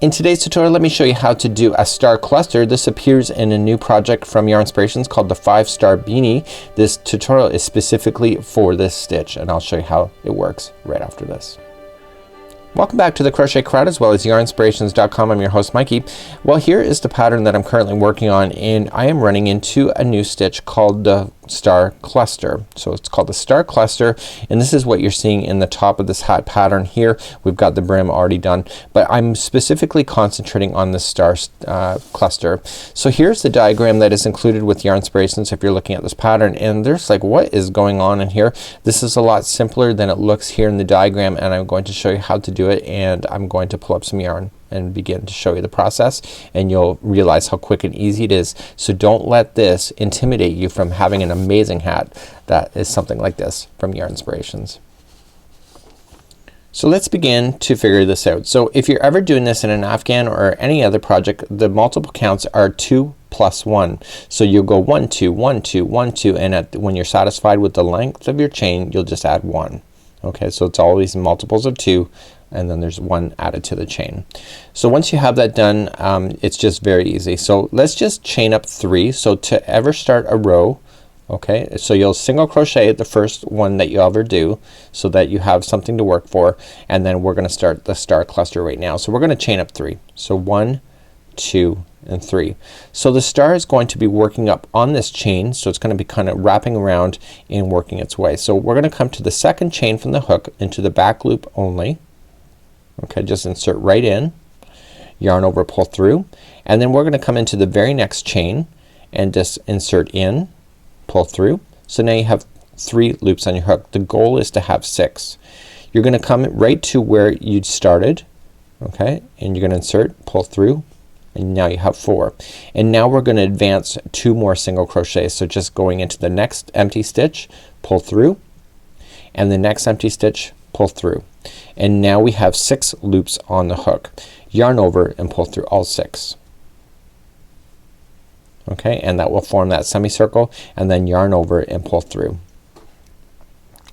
In today's tutorial, let me show you how to do a star cluster. This appears in a new project from Yarnspirations called the 5-Star Beanie. This tutorial is specifically for this stitch, and I'll show you how it works right after this. Welcome back to the Crochet Crowd as well as Yarnspirations.com. I'm your host Mikey. Well, here is the pattern that I'm currently working on, and I am running into a new stitch called the Star Cluster. So it's called the Star Cluster, and this is what you're seeing in the top of this hat pattern here. We've got the brim already done, but I'm specifically concentrating on the star cluster. So here's the diagram that is included with Yarnspirations if you're looking at this pattern, and there's like, what is going on in here? This is a lot simpler than it looks here in the diagram, and I'm going to show you how to do it, and I'm going to pull up some yarn and begin to show you the process, and you'll realize how quick and easy it is. So don't let this intimidate you from having an amazing hat that is something like this from Yarnspirations. So let's begin to figure this out. So if you're ever doing this in an Afghan or any other project, the multiple counts are 2 plus 1. So you'll go 1 2 1 2 1 2, and when you're satisfied with the length of your chain, you'll just add 1. Okay, so it's always multiples of 2, and then there's 1 added to the chain. So once you have that done, it's just very easy. So let's just chain up 3. So to ever start a row, okay, so you'll single crochet the first one that you ever do so that you have something to work for, and then we're gonna start the star cluster right now. So we're gonna chain up 3. So 1 2 and 3. So the star is going to be working up on this chain, so it's gonna be kind of wrapping around and working its way. So we're gonna come to the second chain from the hook into the back loop only. Okay, just insert right in, yarn over, pull through, and then we're gonna come into the very next chain and just insert in, pull through. So now you have 3 loops on your hook. The goal is to have 6. You're gonna come right to where you started, okay, and you're gonna insert, pull through, and now you have 4. And now we're gonna advance 2 more single crochets. So just going into the next empty stitch, pull through, and the next empty stitch, pull through, and now we have 6 loops on the hook. Yarn over and pull through all 6. Okay, and that will form that semicircle, and then yarn over and pull through.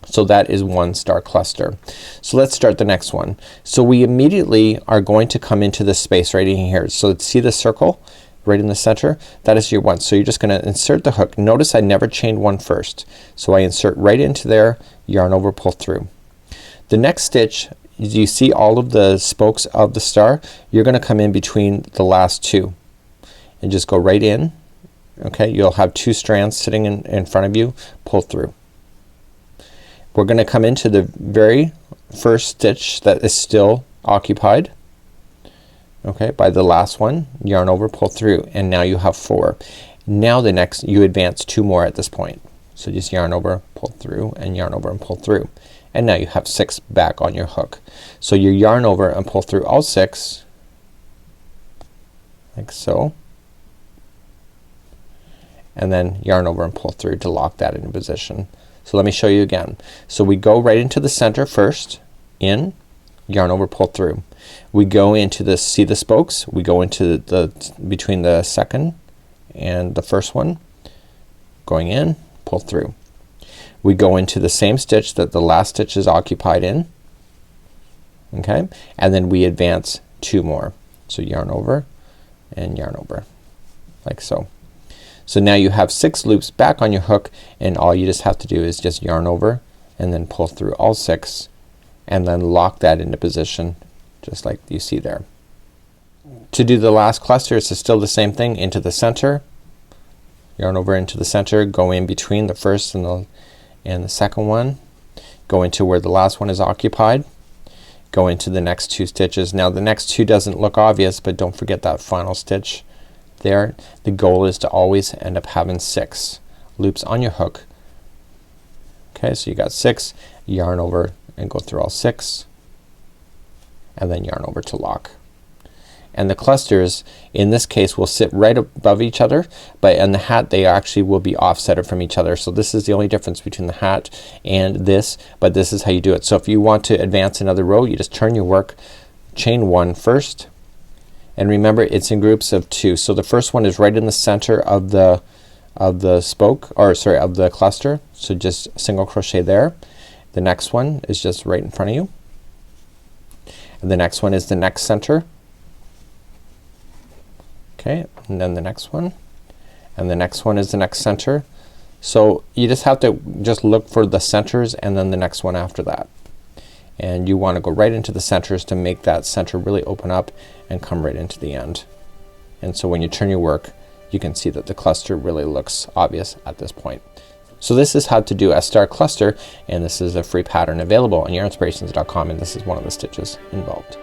So that is one star cluster. So let's start the next one. So we immediately are going to come into this space right in here. So see the circle right in the center? That is your 1. So you're just gonna insert the hook. Notice I never chained 1 first. So I insert right into there, yarn over, pull through. The next stitch, you see all of the spokes of the star, you're gonna come in between the last 2 and just go right in. Okay, you'll have 2 strands sitting in front of you, pull through. We're gonna come into the very first stitch that is still occupied, okay, by the last one, yarn over, pull through, and now you have 4. Now the next, you advance 2 more at this point. So just yarn over, pull through, and yarn over and pull through. And now you have 6 back on your hook. So you yarn over and pull through all 6 like so, and then yarn over and pull through to lock that into position. So let me show you again. So we go right into the center first, in, yarn over, pull through. We go into the, see the spokes? We go into the between the second and the first one, going in, pull through. We go into the same stitch that the last stitch is occupied in, okay, and then we advance 2 more. So yarn over and yarn over like so. So now you have 6 loops back on your hook, and all you just have to do is just yarn over and then pull through all 6 and then lock that into position just like you see there. To do the last cluster, it's still the same thing. Into the center, yarn over into the center, go in between the first and the second one, go into where the last one is occupied, go into the next 2 stitches. Now the next 2 doesn't look obvious, but don't forget that final stitch there. The goal is to always end up having 6 loops on your hook. Okay, so you got 6, yarn over and go through all 6, and then yarn over to lock. And the clusters in this case will sit right above each other, but in the hat they actually will be offsetted from each other. So this is the only difference between the hat and this, but this is how you do it. So if you want to advance another row, you just turn your work, chain 1 first, and remember it's in groups of 2. So the first one is right in the center of the spoke, or sorry, of the cluster. So just single crochet there. The next one is just right in front of you, and the next one is the next center. Okay, and then the next one, and the next one is the next center. So you just have to just look for the centers and then the next one after that. And you wanna go right into the centers to make that center really open up and come right into the end. And so when you turn your work, you can see that the cluster really looks obvious at this point. So this is how to do a star cluster, and this is a free pattern available on yarnspirations.com, and this is one of the stitches involved.